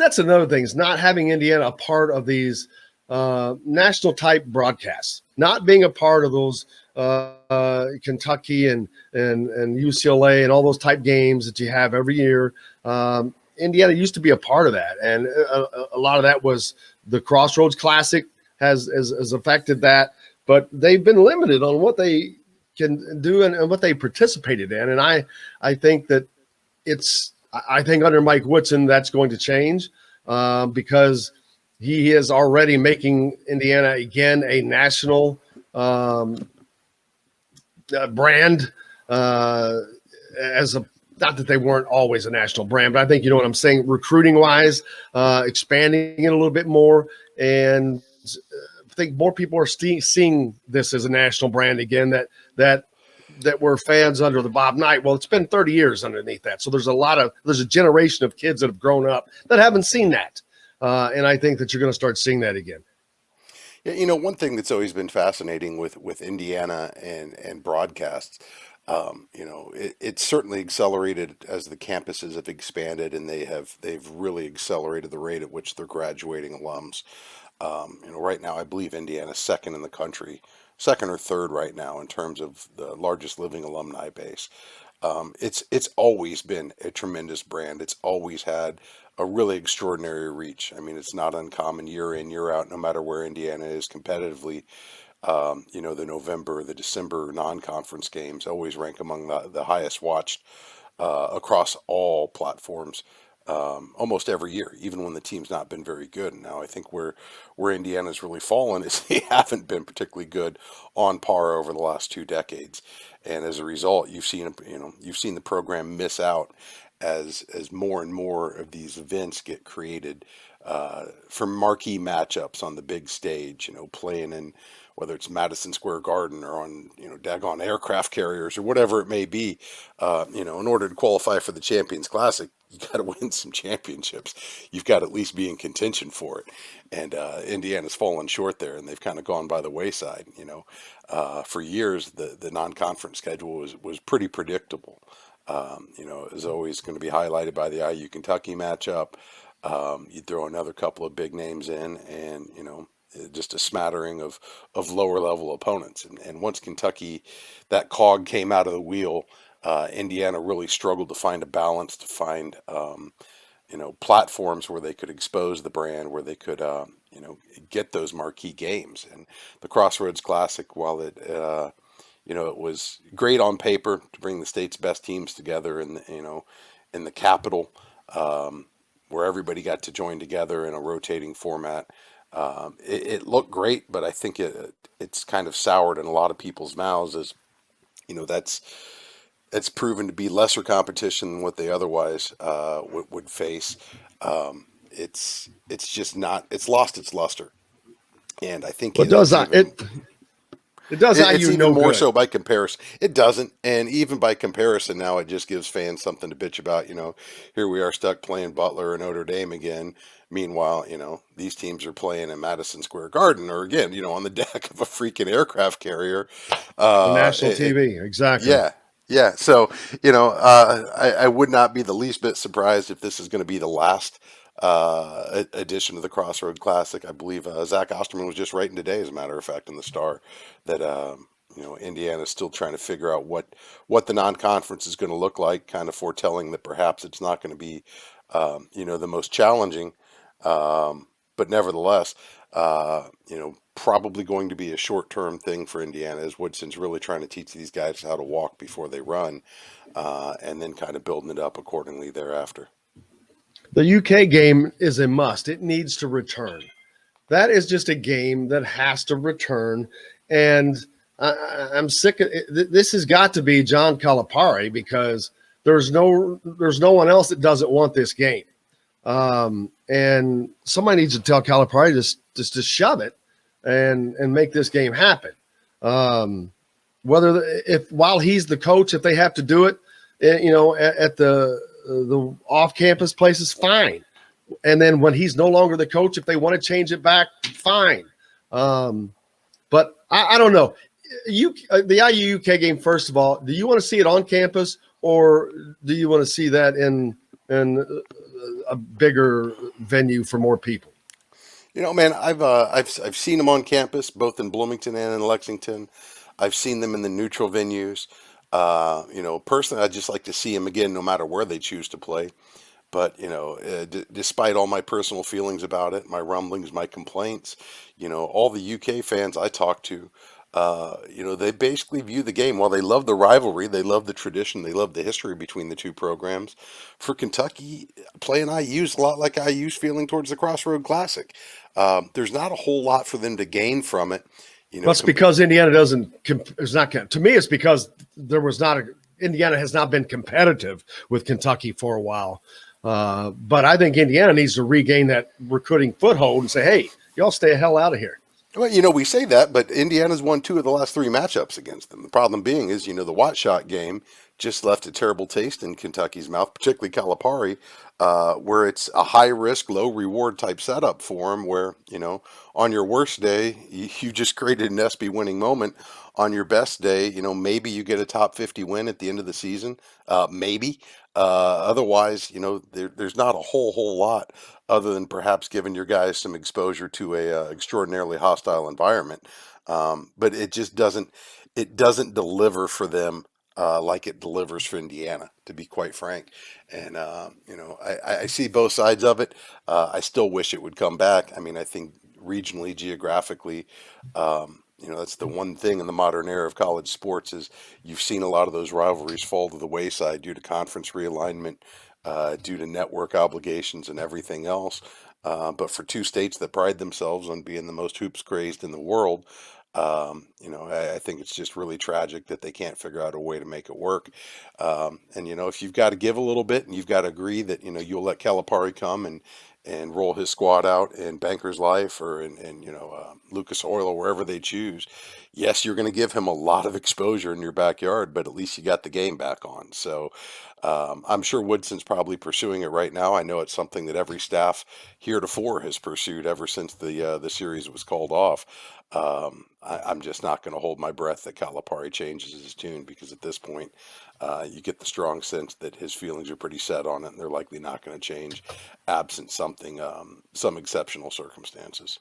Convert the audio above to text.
that's another thing, is not having Indiana a part of these national type broadcasts, not being a part of those Kentucky and UCLA and all those type games that you have every year. Indiana used to be a part of that, and a lot of that was the Crossroads Classic has affected that, but they've been limited on what they can do and what they participated in. And I think that I think under Mike Woodson that's going to change because he is already making Indiana again a national brand as a, not that they weren't always a national brand, but I think, you know what I'm saying, recruiting wise, expanding it a little bit more. And I think more people are seeing this as a national brand again, that were fans under the Bob Knight. Well, it's been 30 years underneath that. So there's a generation of kids that have grown up that haven't seen that. And I think that you're going to start seeing that again. Yeah, one thing that's always been fascinating with Indiana and broadcasts, it's certainly accelerated as the campuses have expanded, and they've really accelerated the rate at which they're graduating alums. Right now, I believe Indiana's second in the country, second or third right now in terms of the largest living alumni base. It's always been a tremendous brand. It's always had a really extraordinary reach. I mean, it's not uncommon year in, year out, no matter where Indiana is competitively. The November, the December non-conference games always rank among the highest watched across all platforms almost every year, even when the team's not been very good. And now I think where Indiana's really fallen is they haven't been particularly good on par over the last 2 decades. And as a result, you've seen the program miss out as more and more of these events get created for marquee matchups on the big stage, playing in whether it's Madison Square Garden or on, daggone aircraft carriers or whatever it may be. In order to qualify for the Champions Classic, you got to win some championships. You've got to at least be in contention for it. And Indiana's fallen short there, and they've kind of gone by the wayside. For years, the non-conference schedule was pretty predictable. It was always going to be highlighted by the IU Kentucky matchup. You'd throw another couple of big names in, and just a smattering of lower level opponents. And once Kentucky, that cog came out of the wheel, Indiana really struggled to find a balance, to find platforms where they could expose the brand, where they could get those marquee games. And the Crossroads Classic, while it was great on paper to bring the state's best teams together in the capital, where everybody got to join together in a rotating format. It looked great, but I think it's kind of soured in a lot of people's mouths as, that's proven to be lesser competition than what they otherwise would face. It's just not. It's lost its luster, and I think it does not. It does it's IU even no more good. so by comparison. It doesn't, and even by comparison, now it just gives fans something to bitch about. Here we are stuck playing Butler or Notre Dame again. Meanwhile, these teams are playing in Madison Square Garden, or again, on the deck of a freaking aircraft carrier. On national TV, exactly. Yeah, yeah. So, I would not be the least bit surprised if this is going to be the last edition of the Crossroad Classic. I believe Zach Osterman was just writing today, as a matter of fact, in the Star, that Indiana's still trying to figure out what the non-conference is going to look like, kind of foretelling that perhaps it's not going to be the most challenging, but nevertheless, probably going to be a short-term thing for Indiana, as Woodson's really trying to teach these guys how to walk before they run, and then kind of building it up accordingly thereafter. The UK game is a must. It needs to return. That is just a game that has to return. And I'm sick of it. This has got to be John Calipari, because there's no one else that doesn't want this game. And somebody needs to tell Calipari just to shove it and make this game happen. While he's the coach, if they have to do it, at the off-campus places, fine. And then when he's no longer the coach, if they want to change it back, fine. But I don't know. The IU UK game, first of all, do you want to see it on campus, or do you want to see that in a bigger venue for more people. You know, man, I've seen them on campus, both in Bloomington and in Lexington. I've seen them in the neutral venues. You know, personally, I'd just like to see them again, no matter where they choose to play. But you know, despite all my personal feelings about it, my rumblings, my complaints, you know, all the UK fans I talk to, you know, they basically view the game. While they love the rivalry, they love the tradition, they love the history between the two programs. For Kentucky, playing IU's a lot like IU's feeling towards the Crossroad Classic. There's not a whole lot for them to gain from it. You know, That's because Indiana is not, to me, it's because there was not Indiana has not been competitive with Kentucky for a while. But I think Indiana needs to regain that recruiting foothold and say, hey, y'all stay the hell out of here. Well, you know, we say that, but Indiana's won 2 of the last 3 matchups against them. The problem being is, you know, the Watt shot game just left a terrible taste in Kentucky's mouth, particularly Calipari, where it's a high risk, low reward type setup for him, where, you know, on your worst day, you just created an SB winning moment. On your best day, you know, maybe you get a top 50 win at the end of the season. Maybe. Otherwise, you know, there's not a whole lot other than perhaps giving your guys some exposure to a extraordinarily hostile environment. But it doesn't deliver for them like it delivers for Indiana, to be quite frank. And you know, I see both sides of it. I still wish it would come back. I mean, I think regionally, geographically, you know, that's the one thing in the modern era of college sports is you've seen a lot of those rivalries fall to the wayside due to conference realignment, due to network obligations and everything else. But for 2 states that pride themselves on being the most hoops crazed in the world, you know, I think it's just really tragic that they can't figure out a way to make it work. And you know, if you've got to give a little bit and you've got to agree that you know you'll let Calipari come and roll his squad out in Banker's Life or in you know Lucas Oil or wherever they choose. Yes, you're going to give him a lot of exposure in your backyard, but at least you got the game back on. So I'm sure Woodson's probably pursuing it right now. I know it's something that every staff heretofore has pursued ever since the series was called off. I'm just not going to hold my breath that Calipari changes his tune because at this point, you get the strong sense that his feelings are pretty set on it, and they're likely not going to change, absent something, some exceptional circumstances.